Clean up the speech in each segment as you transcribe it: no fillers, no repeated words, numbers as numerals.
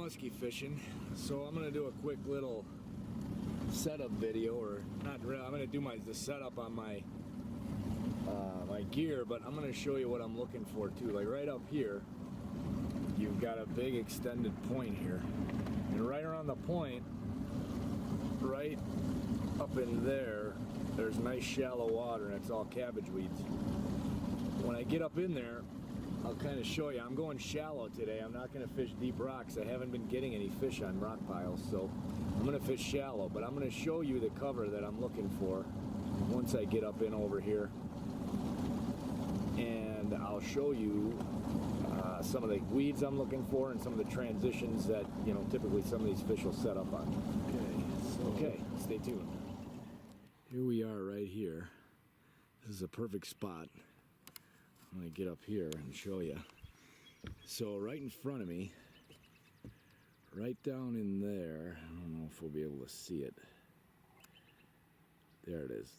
musky fishing, so I'm gonna do a quick little setup video, or not really. I'm gonna do the setup on my my gear, but I'm gonna show you what I'm looking for too. Like right up here, you've got a big extended point here, and right around the point, right up in there, there's nice shallow water, and it's all cabbage weeds. When I get up in there, I'll kind of show you. I'm going shallow today. I'm not going to fish deep rocks. I haven't been getting any fish on rock piles, so I'm going to fish shallow. But I'm going to show you the cover that I'm looking for once I get up in over here. And I'll show you some of the weeds I'm looking for and some of the transitions that, you know, typically some of these fish will set up on. Okay, stay tuned. Here we are right here. This is a perfect spot. I'm going to get up here and show you. So right in front of me, right down in there, I don't know if we'll be able to see it. There it is,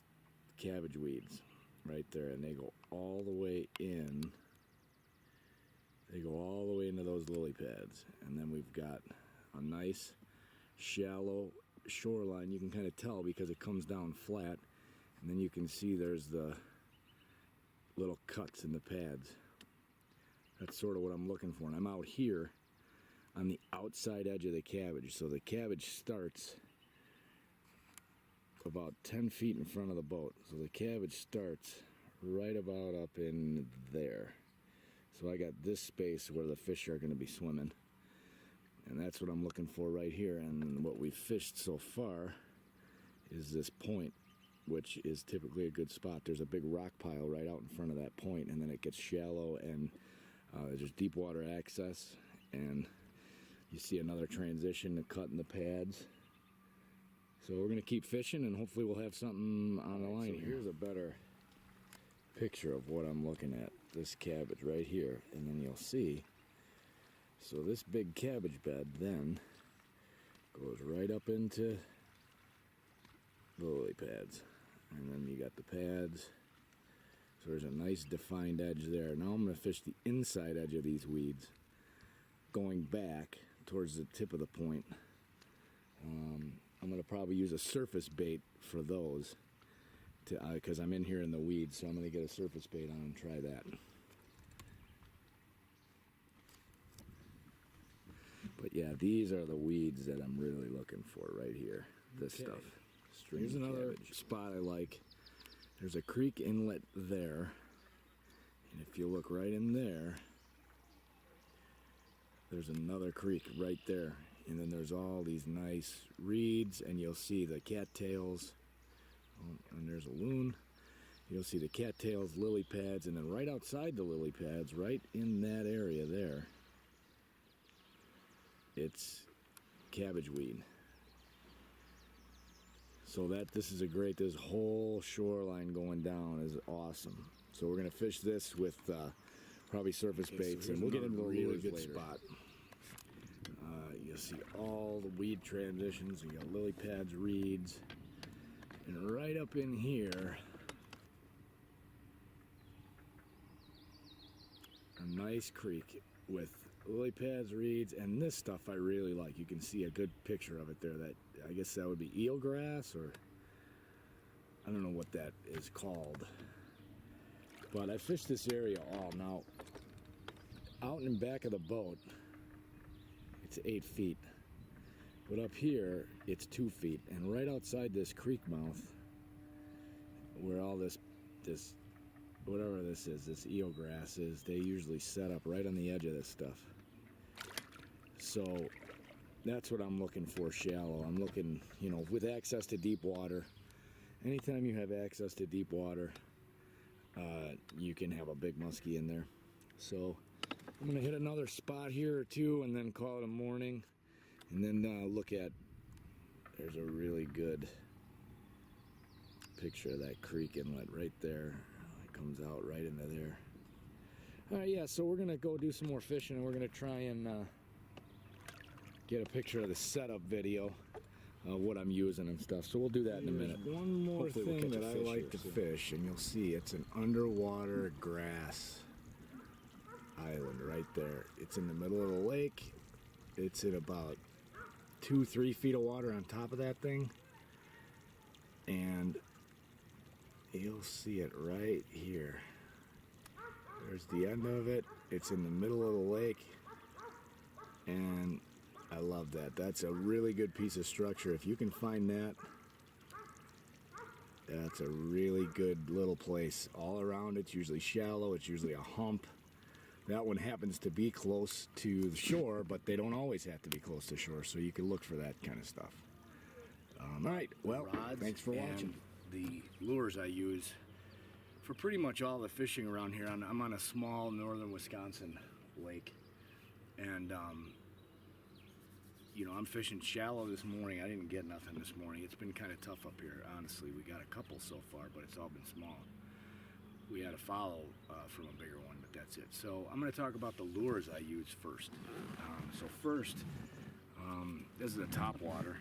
cabbage weeds right there, and they go all the way in. They go all the way into those lily pads, and then we've got a nice shallow shoreline. You can kind of tell because it comes down flat, and then you can see there's the little cuts in the pads. That's sort of what I'm looking for. And I'm out here on the outside edge of the cabbage. So the cabbage starts about 10 feet in front of the boat. So the cabbage starts right about up in there. So I got this space where the fish are going to be swimming. And that's what I'm looking for right here. And what we've fished so far is this point, which is typically a good spot. There's a big rock pile right out in front of that point, and then it gets shallow, and there's deep water access, and you see another transition to cut in the pads. So we're going to keep fishing, and hopefully we'll have something on the line. So here's a better picture of what I'm looking at. This cabbage right here, and then you'll see. So this big cabbage bed then goes right up into the lily pads. And then you got the pads. So there's a nice defined edge there. Now I'm going to fish the inside edge of these weeds, going back towards the tip of the point. I'm going to probably use a surface bait for those, because I'm in here in the weeds. So I'm going to get a surface bait on and try that. But yeah, these are the weeds that I'm really looking for right here. This stuff. Here's another spot I like. There's a creek inlet there, and if you look right in there, there's another creek right there, and then there's all these nice reeds, and you'll see the cattails, and there's a loon. You'll see the cattails, lily pads, and then right outside the lily pads, right in that area there, it's cabbage weed. So this whole shoreline going down is awesome. So we're gonna fish this with probably surface baits, and we'll get into a really good spot. You'll see all the weed transitions. You got lily pads, reeds, and right up in here, a nice creek with lily pads, reeds, and this stuff I really like. You can see a good picture of it there. That, I guess that would be eelgrass, or I don't know what that is called. But I fished this area all. Now, out in the back of the boat, it's 8 feet. But up here, it's 2 feet. And right outside this creek mouth, where all this whatever this is, this eelgrass is, they usually set up right on the edge of this stuff. So that's what I'm looking for, shallow. I'm looking, you know, with access to deep water. Anytime you have access to deep water, you can have a big muskie in there. So I'm gonna hit another spot here or two and then call it a morning. And then look at, there's a really good picture of that creek inlet right there. Comes out right into there. All right, yeah, so we're gonna go do some more fishing, and we're gonna try and get a picture of the setup video of what I'm using and stuff. So we'll do that in a minute. One more thing that I like to fish, and you'll see it's an underwater grass island right there. It's in the middle of the lake, It's in about 2-3 feet of water on top of that thing, and you'll see it right here. There's the end of it. It's in the middle of the lake, and I love that. That's a really good piece of structure. If you can find that, that's a really good little place. All around it's usually shallow, it's usually a hump. That one happens to be close to the shore, but they don't always have to be close to shore, so you can look for that kind of stuff. All right, well, thanks for watching. The lures I use for pretty much all the fishing around here. I'm on a small northern Wisconsin lake, and you know, I'm fishing shallow this morning. I didn't get nothing this morning. It's been kind of tough up here, honestly. We got a couple so far, but it's all been small. We had a follow from a bigger one, but that's it. So I'm going to talk about the lures I use first. This is a top water.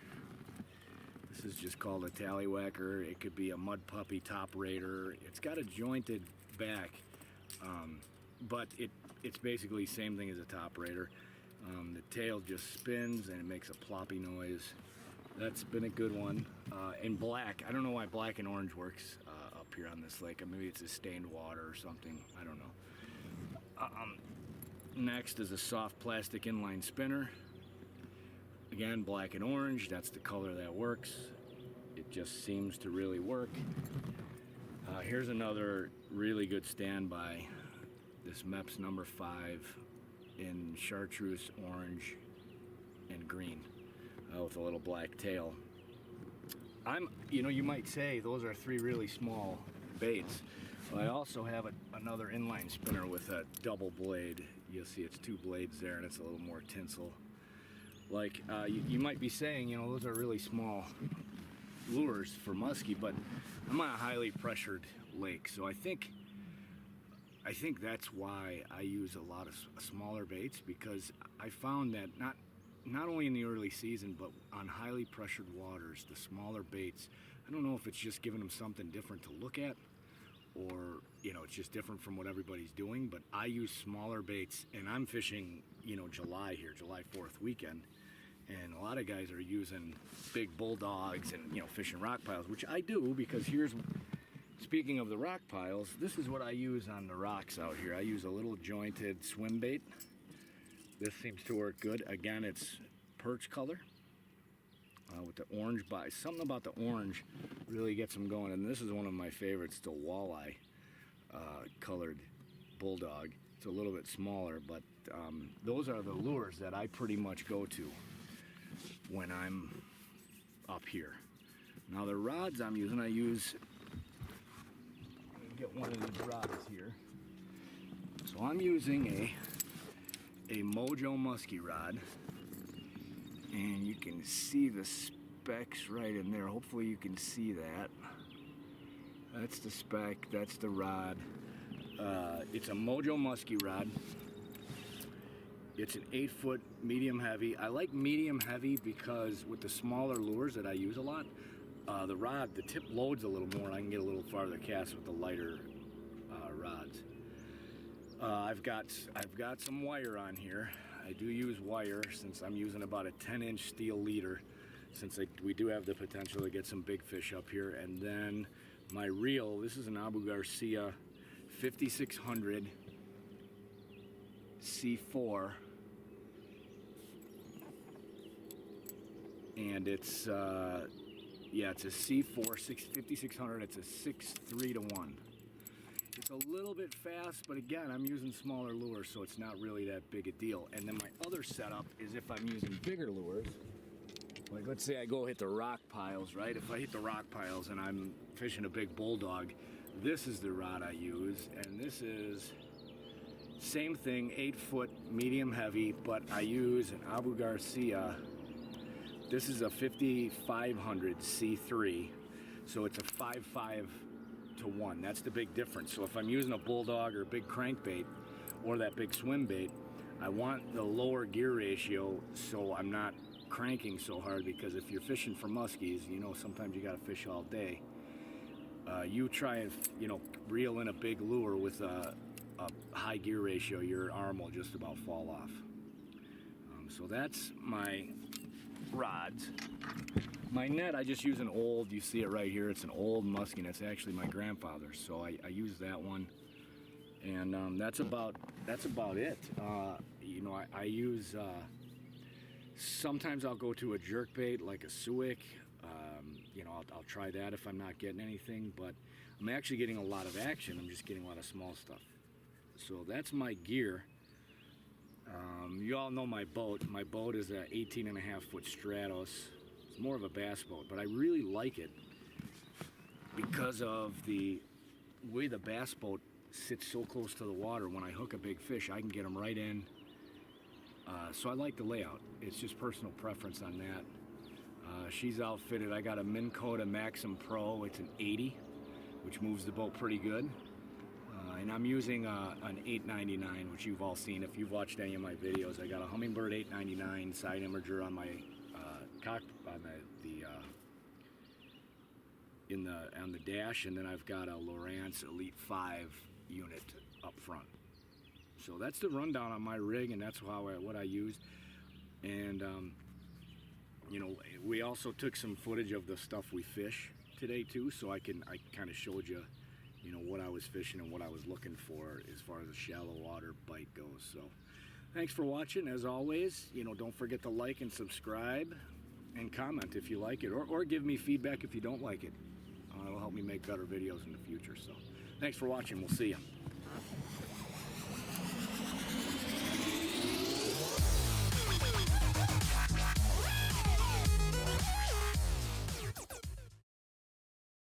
This is just called a tallywhacker. It could be a mud puppy top raider. It's got a jointed back, but it's basically the same thing as a top raider. The tail just spins and it makes a ploppy noise. That's been a good one. In black, I don't know why black and orange works up here on this lake. Maybe it's a stained water or something. I don't know. Next is a soft plastic inline spinner. Again, black and orange. That's the color that works. It just seems to really work. Here's another really good standby. This MEPS number 5 in chartreuse, orange, and green with a little black tail. You know, you might say those are 3 really small baits. But I also have another inline spinner with a double blade. You'll see it's 2 blades there, and it's a little more tinsel. Like, you might be saying, you know, those are really small lures for muskie, but I'm on a highly pressured lake, so I think that's why I use a lot of smaller baits, because I found that not only in the early season, but on highly pressured waters, the smaller baits, I don't know if it's just giving them something different to look at, or, you know, it's just different from what everybody's doing, but I use smaller baits, and I'm fishing, you know, July 4th weekend, and a lot of guys are using big bulldogs and, you know, fishing rock piles, which I do, because speaking of the rock piles, this is what I use on the rocks out here. I use a little jointed swim bait. This seems to work good. Again, it's perch color with the orange body. Something about the orange really gets them going, and this is one of my favorites, the walleye colored bulldog. It's a little bit smaller, but those are the lures that I pretty much go to when I'm up here. Now the rods I'm using, let me get one of these rods here. So I'm using a Mojo musky rod, and you can see the specs right in there. Hopefully you can see that. That's the spec, that's the rod. It's a Mojo musky rod. It's an 8-foot medium heavy. I like medium heavy because with the smaller lures that I use a lot, the tip loads a little more, and I can get a little farther cast with the lighter rods. I've got some wire on here. I do use wire since I'm using about a 10-inch steel leader, since we do have the potential to get some big fish up here. And then my reel, this is an Abu Garcia 5600 C4, and it's a C4 5600. It's a 6.3 to 1. It's a little bit fast, but again, I'm using smaller lures, so it's not really that big a deal. And then my other setup is if I'm using bigger lures, like let's say I go hit the rock piles, right? If I hit the rock piles and I'm fishing a big bulldog, this is the rod I use, and this is same thing, 8-foot medium heavy, but I use an Abu Garcia. This is a 5500 C3, so it's a 5.5 to 1. That's the big difference. So if I'm using a bulldog or a big crankbait or that big swim bait, I want the lower gear ratio so I'm not cranking so hard, because if you're fishing for muskies, you know, sometimes you got to fish all day. You try and, you know, reel in a big lure with a high gear ratio, your arm will just about fall off. So that's my rods. My net, I just use an old, you see it right here, it's an old Musky, and it's actually my grandfather's, so I use that one. And that's about it. You know, I use, sometimes I'll go to a jerkbait like a suic. You know, I'll try that if I'm not getting anything, but I'm actually getting a lot of action. I'm just getting a lot of small stuff. So that's my gear. You all know my boat. My boat is a 18.5-foot Stratos. It's more of a bass boat, but I really like it because of the way the bass boat sits so close to the water. When I hook a big fish, I can get them right in. So I like the layout. It's just personal preference on that. She's outfitted. I got a Minn Kota Maxim Pro. It's an 80, which moves the boat pretty good. And I'm using an 899, which you've all seen if you've watched any of my videos. I got a Humminbird 899 side imager on my on the dash, and then I've got a Lowrance Elite 5 unit up front. So that's the rundown on my rig, and that's what I use. And you know, we also took some footage of the stuff we fish today too, so I kind of showed you, you know, what I was fishing and what I was looking for as far as the shallow water bite goes. So thanks for watching. As always, you know, don't forget to like and subscribe and comment if you like it, or give me feedback if you don't like it. It'll help me make better videos in the future. So thanks for watching. We'll see you.